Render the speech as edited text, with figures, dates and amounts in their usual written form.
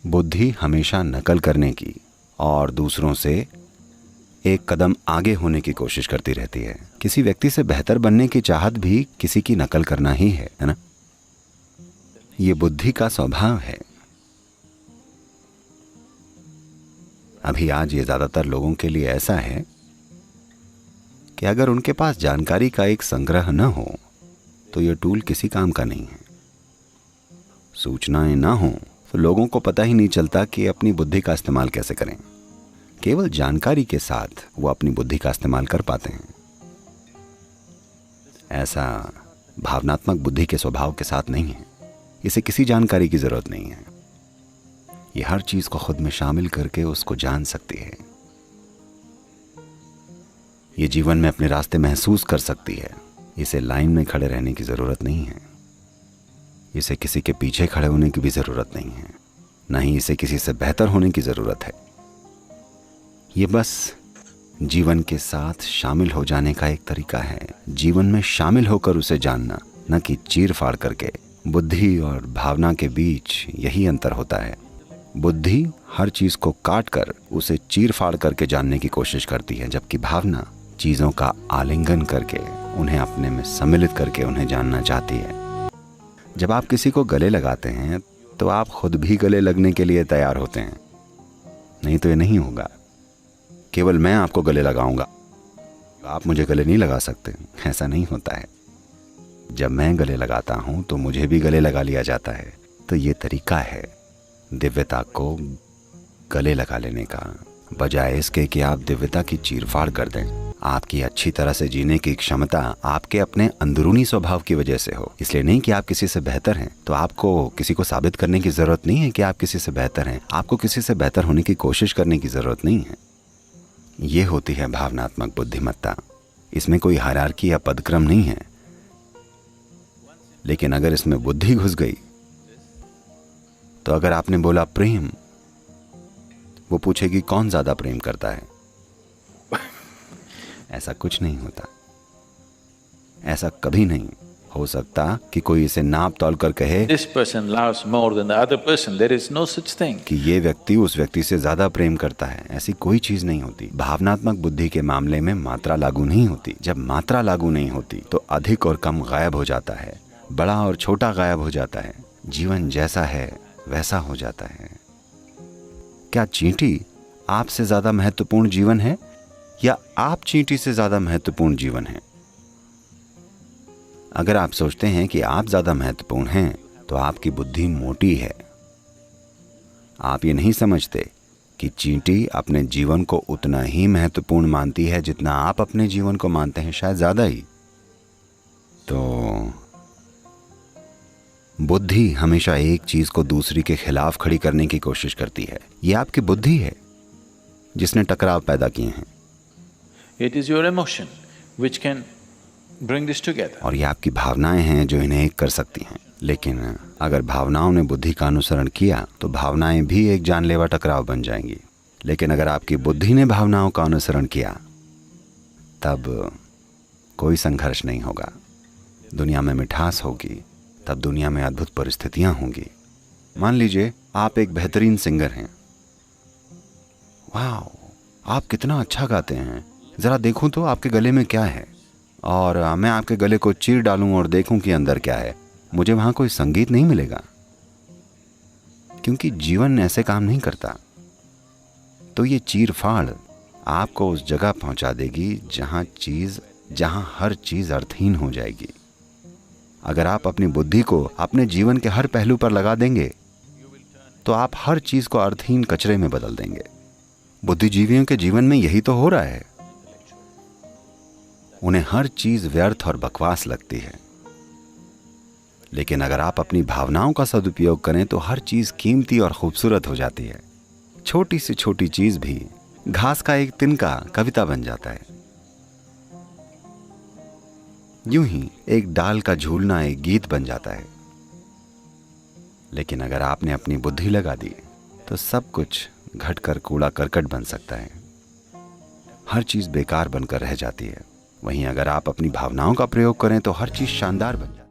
बुद्धि हमेशा नकल करने की और दूसरों से एक कदम आगे होने की कोशिश करती रहती है। किसी व्यक्ति से बेहतर बनने की चाहत भी किसी की नकल करना ही है ना? ये बुद्धि का स्वभाव है। अभी आज ये ज्यादातर लोगों के लिए ऐसा है कि अगर उनके पास जानकारी का एक संग्रह न हो तो ये टूल किसी काम का नहीं है। सूचनाएं ना हो तो लोगों को पता ही नहीं चलता कि अपनी बुद्धि का इस्तेमाल कैसे करें। केवल जानकारी के साथ वो अपनी बुद्धि का इस्तेमाल कर पाते हैं। ऐसा भावनात्मक बुद्धि के स्वभाव के साथ नहीं है। इसे किसी जानकारी की जरूरत नहीं है। ये हर चीज को खुद में शामिल करके उसको जान सकती है। ये जीवन में अपने रास्ते महसूस कर सकती है। इसे लाइन में खड़े रहने की जरूरत नहीं है। इसे किसी के पीछे खड़े होने की भी जरूरत नहीं है। न ही इसे किसी से बेहतर होने की जरूरत है। ये बस जीवन के साथ शामिल हो जाने का एक तरीका है। जीवन में शामिल होकर उसे जानना, न कि चीर फाड़ करके। बुद्धि और भावना के बीच यही अंतर होता है। बुद्धि हर चीज को काट कर उसे चीर फाड़ करके जानने की कोशिश करती है, जबकि भावना चीजों का आलिंगन करके उन्हें अपने में सम्मिलित करके उन्हें जानना चाहती है। जब आप किसी को गले लगाते हैं तो आप खुद भी गले लगने के लिए तैयार होते हैं। नहीं तो ये नहीं होगा। केवल मैं आपको गले लगाऊंगा, आप मुझे गले नहीं लगा सकते। ऐसा नहीं होता है। जब मैं गले लगाता हूं तो मुझे भी गले लगा लिया जाता है। तो ये तरीका है दिव्यता को गले लगा लेने का, बजाय इसके कि आप दिव्यता की चीरफाड़ कर दें। आपकी अच्छी तरह से जीने की क्षमता आपके अपने अंदरूनी स्वभाव की वजह से हो। इसलिए नहीं कि आप किसी से बेहतर हैं। तो आपको किसी को साबित करने की जरूरत नहीं है कि आप किसी से बेहतर हैं। आपको किसी से बेहतर होने की कोशिश करने की जरूरत नहीं है। ये होती है भावनात्मक बुद्धिमत्ता। इसमें कोई हायरार्की या पदक्रम नहीं है। लेकिन अगर इसमें बुद्धि घुस गई तो अगर आपने बोला प्रेम, वो पूछेगी कौन ज्यादा प्रेम करता है। ऐसा कुछ नहीं होता। ऐसा कभी नहीं हो सकता कि कोई इसे नाप तोल कर कहे This person loves more than the other person. There is no such thing. कि ये व्यक्ति उस व्यक्ति से ज्यादा प्रेम करता है। ऐसी कोई चीज नहीं होती। भावनात्मक बुद्धि के मामले में मात्रा लागू नहीं होती। जब मात्रा लागू नहीं होती तो अधिक और कम गायब हो जाता है, बड़ा और छोटा गायब हो जाता है। जीवन जैसा है वैसा हो जाता है। क्या चींटी आपसे ज्यादा महत्वपूर्ण जीवन है या आप चींटी से ज्यादा महत्वपूर्ण जीवन है? अगर आप सोचते हैं कि आप ज्यादा महत्वपूर्ण हैं तो आपकी बुद्धि मोटी है। आप ये नहीं समझते कि चींटी अपने जीवन को उतना ही महत्वपूर्ण मानती है जितना आप अपने जीवन को मानते हैं, शायद ज्यादा ही। तो बुद्धि हमेशा एक चीज को दूसरी के खिलाफ खड़ी करने की कोशिश करती है। यह आपकी बुद्धि है जिसने टकराव पैदा किए हैं। It is your emotion which can bring this together. और ये आपकी भावनाएं हैं जो इन्हें एक कर सकती हैं। लेकिन अगर भावनाओं ने बुद्धि का अनुसरण किया तो भावनाएं भी एक जानलेवा टकराव बन जाएंगी। लेकिन अगर आपकी बुद्धि ने भावनाओं का अनुसरण किया तब कोई संघर्ष नहीं होगा। दुनिया में मिठास होगी, तब दुनिया में अद्भुत परिस्थितियां होंगी। मान लीजिए आप एक बेहतरीन सिंगर हैं। वाह, आप कितना अच्छा गाते हैं, जरा देखूं तो आपके गले में क्या है। और मैं आपके गले को चीर डालूं और देखूं कि अंदर क्या है। मुझे वहां कोई संगीत नहीं मिलेगा, क्योंकि जीवन ऐसे काम नहीं करता। तो ये चीर फाड़ आपको उस जगह पहुंचा देगी जहां हर चीज अर्थहीन हो जाएगी। अगर आप अपनी बुद्धि को अपने जीवन के हर पहलू पर लगा देंगे तो आप हर चीज को अर्थहीन कचरे में बदल देंगे। बुद्धिजीवियों के जीवन में यही तो हो रहा है। उन्हें हर चीज व्यर्थ और बकवास लगती है। लेकिन अगर आप अपनी भावनाओं का सदुपयोग करें तो हर चीज कीमती और खूबसूरत हो जाती है। छोटी से छोटी चीज भी घास का एक तिनका कविता बन जाता है। यूं ही एक डाल का झूलना एक गीत बन जाता है। लेकिन अगर आपने अपनी बुद्धि लगा दी तो सब कुछ घटकर कूड़ा करकट बन सकता है। हर चीज बेकार बनकर रह जाती है। वहीं अगर आप अपनी भावनाओं का प्रयोग करें तो हर चीज शानदार बन जाती है।